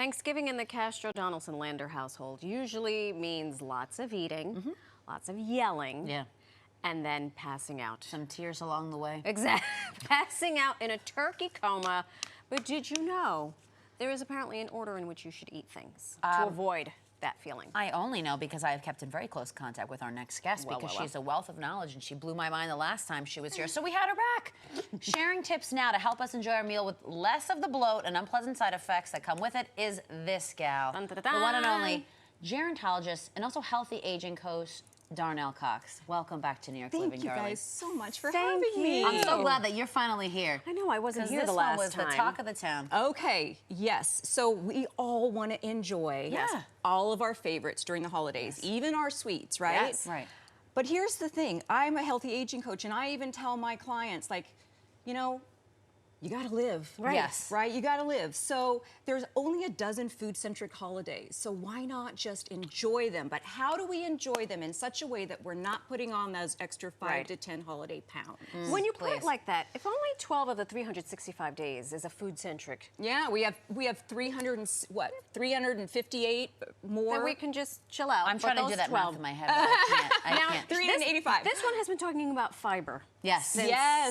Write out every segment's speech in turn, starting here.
Thanksgiving in the Castro-Donaldson-Lander household usually means lots of eating, lots of yelling, and then passing out. Some tears along the way. Exactly. Passing out in a turkey coma. But did you know there is apparently an order in which you should eat things to avoid that feeling? I only know because I have kept in very close contact with our next guest because she's a wealth of knowledge and she blew my mind the last time she was here. So we had her back. Sharing tips now to help us enjoy our meal with less of the bloat and unpleasant side effects that come with it is this gal. Dun, dun, dun, the one and dun. only gerontologist and also healthy aging coach, Darnell Cox. Welcome back to New York Living, Thank you darling. guys so much for having me. I'm so glad that you're finally here. I know, I wasn't here this the last one was time. the talk of the town. Okay, yes. So we all want to enjoy all of our favorites during the holidays, even our sweets, right? Yes. Right. But here's the thing. I'm a healthy aging coach, and I even tell my clients, like, you know, you gotta live. Right. Yes. Right? You gotta live. So there's only a dozen food-centric holidays, so why not just enjoy them? But how do we enjoy them in such a way that we're not putting on those extra 5 to 10 holiday pounds? When you put it like that, if only 12 of the 365 days is a food-centric, Yeah, we have 358 more. then we can just chill out. I'm trying to do that 12. math in my head, but I can't. Now, 385. This one has been talking about fiber. Yes.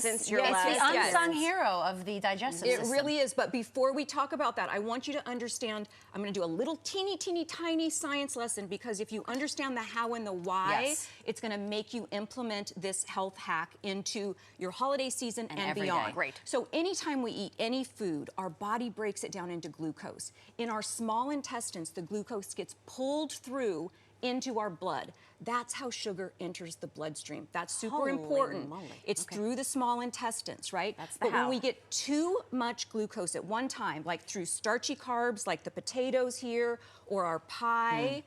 Since your It's last the guest. unsung hero of the digestive It system. really is, but before we talk about that, I want you to understand, I'm gonna do a little teeny tiny science lesson, because if you understand the how and the why, it's gonna make you implement this health hack into your holiday season and every beyond. day. Great. So anytime we eat any food, our body breaks it down into glucose. In our small intestines, the glucose gets pulled through into our blood. That's how sugar enters the bloodstream. That's super Holy important. moly. It's through the small intestines, right? That's the but when how. we get too much glucose at one time, like through starchy carbs, like the potatoes here, or our pie,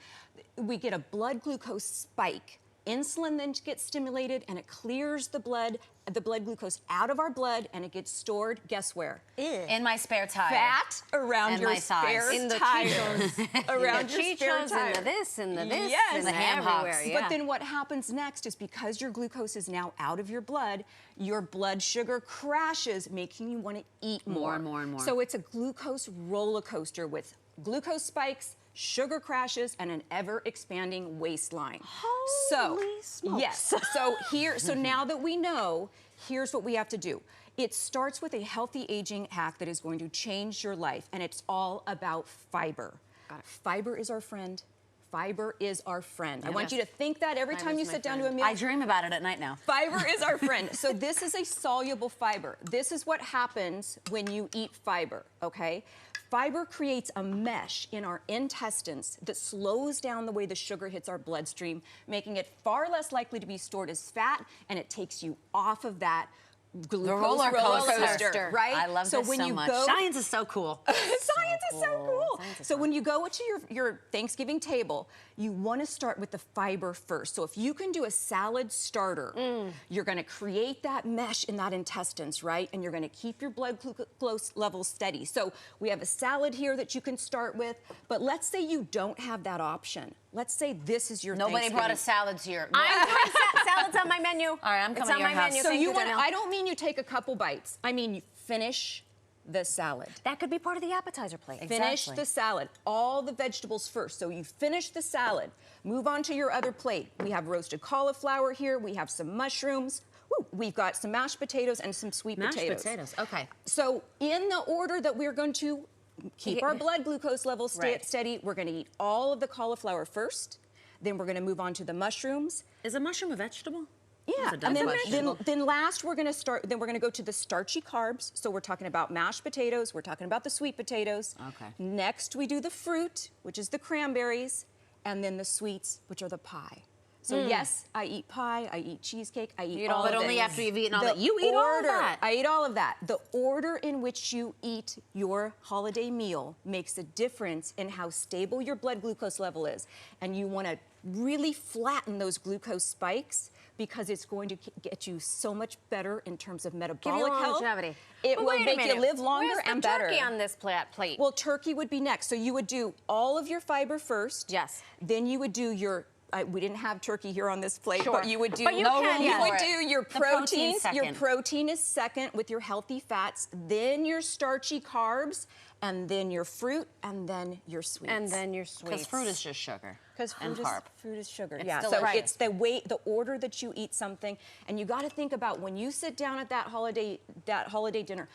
we get a blood glucose spike. Insulin then gets stimulated and it clears the blood glucose out of our blood, and it gets stored, guess where? In my spare tire. Fat around And your my thighs. spare In the tires. Around the your spare chichos tire. and the this and the this Yes. and The ham hocks. everywhere. Yeah. But then what happens next is, because your glucose is now out of your blood sugar crashes, making you want to eat more. and more and more. So it's a glucose roller coaster with glucose spikes, sugar crashes, and an ever-expanding waistline. Holy smokes. Yes. So now that we know, here's what we have to do. It starts with a healthy aging hack that is going to change your life, and it's all about fiber. Got it. Fiber is our friend. Fiber is our friend. I want Yes. you to think that every time Fiber's you my sit down to a friend. meal. I dream about it at night now. Fiber is our friend. So this is a soluble fiber. This is what happens when you eat fiber, okay? Fiber creates a mesh in our intestines that slows down the way the sugar hits our bloodstream, making it far less likely to be stored as fat, and it takes you off of that glucose roller coaster. right? I love this when so you much. Go, Science is so cool. Science is so cool. So when you go to your Thanksgiving table, you want to start with the fiber first. So if you can do a salad starter, you're going to create that mesh in that intestines, right? And you're going to keep your blood glucose levels steady. So we have a salad here that you can start with, but let's say you don't have that option. Let's say this is your Nobody brought us Thanksgiving. salads here. I'm doing salads on my menu. All right, I'm coming it's to on your my house. menu. So Thank you want? Darnell. I don't mean you take a couple bites. I mean you finish the salad. That could be part of the appetizer plate. Finish the salad, all the vegetables first. So you finish the salad, move on to your other plate. We have roasted cauliflower here, we have some mushrooms, we've got some mashed potatoes and some sweet potatoes. Okay. So in the order that we're going to keep our blood glucose levels steady, we're going to eat all of the cauliflower first, then we're going to move on to the mushrooms. Is a mushroom a vegetable? Yeah, That's a dumb and question. then last we're going to go to the starchy carbs. So we're talking about mashed potatoes, we're talking about the sweet potatoes. Okay. Next we do the fruit, which is the cranberries, and then the sweets, which are the pie. So yes, I eat pie, I eat cheesecake, I eat all of it. But only after you've eaten all that. You eat all of that. I eat all of that. The order in which you eat your holiday meal makes a difference in how stable your blood glucose level is. And you want to really flatten those glucose spikes, because it's going to get you so much better in terms of metabolic health. longevity. It But will wait a make you minute. live longer Where's and the better. turkey on this plate? Well, turkey would be next. So you would do all of your fiber first. Yes. Then you would do your we didn't have turkey here on this plate, Sure. but you would do. But you can, you yeah. would do your The protein's proteins. Your second. protein is second with your healthy fats. Then your starchy carbs, and then your fruit, and then your sweets. And then your sweets. Because fruit is just sugar. Because fruit is sugar. It's yeah, delicious. so it's the order that you eat something, and you got to think about when you sit down at that holiday dinner.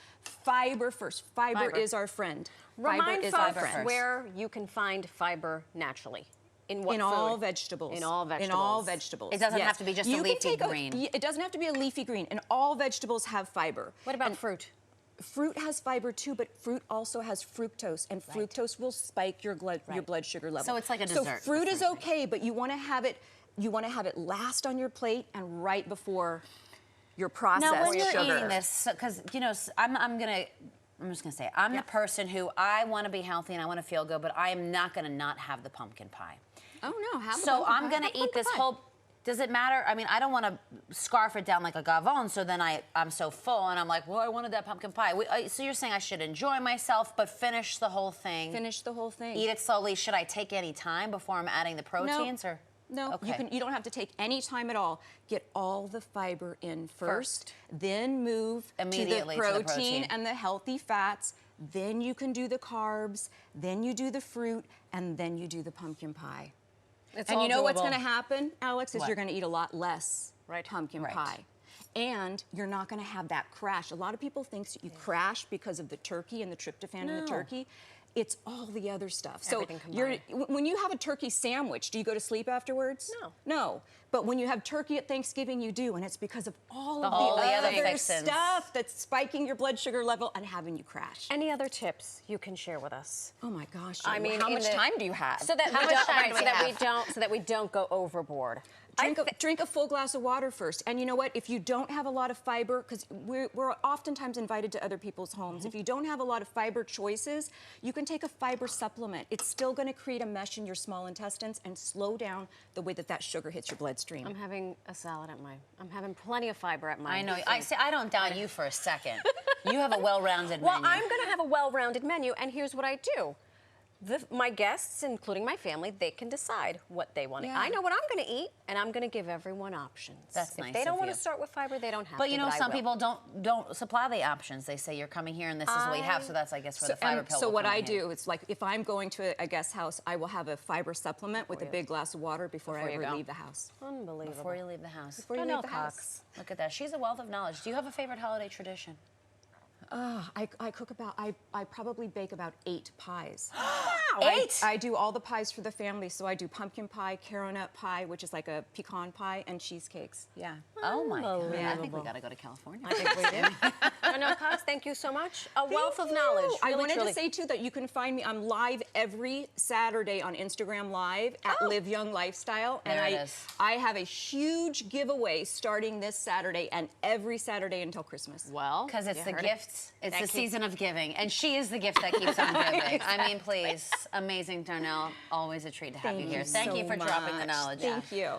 Fiber first. Fiber is our friend. Remind fiber is our folks friend. where you can find fiber naturally. In what in food? all vegetables. In all vegetables. In all vegetables. It doesn't have to be just a leafy green. It doesn't have to be a leafy green. And all vegetables have fiber. What about fruit? Fruit has fiber too, but fruit also has fructose, and fructose will spike your blood sugar level. So it's like a dessert. So fruit is okay, but you want to have it. You want to have it last on your plate and right before your processed Now, when you're sugar. eating this, because you know, I'm just gonna say, I'm the person who I want to be healthy and I want to feel good, but I am not gonna not have the pumpkin pie. Oh no, have the So pumpkin I'm pie. gonna Have eat pumpkin this pie. whole. Does it matter? I mean, I don't want to scarf it down like a gavon, so then I'm so full and I'm like, well, I wanted that pumpkin pie. So you're saying I should enjoy myself, but finish the whole thing. Finish the whole thing. Eat it slowly. Should I take any time before I'm adding the proteins, or? No, Okay. you don't have to take any time at all. Get all the fiber in first. Then move Immediately to to the the protein protein. and the healthy fats. Then you can do the carbs. Then you do the fruit, and then you do the pumpkin pie. It's And all you know what's doable. going to happen, Alex, is What? you're going to eat a lot less pumpkin Right. pie. And you're not going to have that crash. A lot of people think that you crash because of the turkey and the tryptophan in the turkey. It's all the other stuff. So Everything when you have a turkey sandwich, do you go to sleep afterwards? No. No. But when you have turkey at Thanksgiving, you do, and it's because of all of all the the other other fixins. stuff that's spiking your blood sugar level and having you crash. Any other tips you can share with us? Oh my gosh! I mean, how in much the- time do you have? So that How we much don't, time do so we that have? we don't go overboard. Drink a full glass of water first. And you know what? If you don't have a lot of fiber, because we're oftentimes invited to other people's homes, if you don't have a lot of fiber choices, you can take a fiber supplement. It's still going to create a mesh in your small intestines and slow down the way that sugar hits your bloodstream. I'm having a salad at I'm having plenty of fiber at my I know. thing. I don't doubt you for a second. You have a well-rounded Well, menu. I'm going to have a well-rounded menu, and here's what I do. My guests, including my family, they can decide what they want to eat. Yeah. I know what I'm going to eat, and I'm going to give everyone options. That's if nice they don't of want you. to start with fiber, they don't have to. But you know, I some will. people don't supply the options. They say you're coming here and this is what you have. So that's, I guess, where the fiber pill. So will what come I in handy. do, it's like if I'm going to a guest house, I will have a fiber supplement with a big glass of water before I you ever go. leave the house. Unbelievable. Before you leave the house. Before you Darnell leave the house. Cox. Look at that. She's a wealth of knowledge. Do you have a favorite holiday tradition? I cook I probably bake about 8 pies. Wow. 8? I do all the pies for the family. So I do pumpkin pie, carrot nut pie, which is like a pecan pie, and cheesecakes. Yeah. Oh my God. I think we Unbelievable. got to go to California. I think we do. Darnell Cox, thank you so much. A wealth of knowledge. I Really, wanted truly. to say too that you can find me. I'm live every Saturday on Instagram Live at Live Young Lifestyle, and There it is. I have a huge giveaway starting this Saturday and every Saturday until Christmas. Well, Because it's you the heard gifts. It's That the keeps- season of giving. And she is the gift that keeps on giving. I mean, please. Amazing, Darnell. Always a treat to have you here. Thank you for dropping the knowledge. Thank you.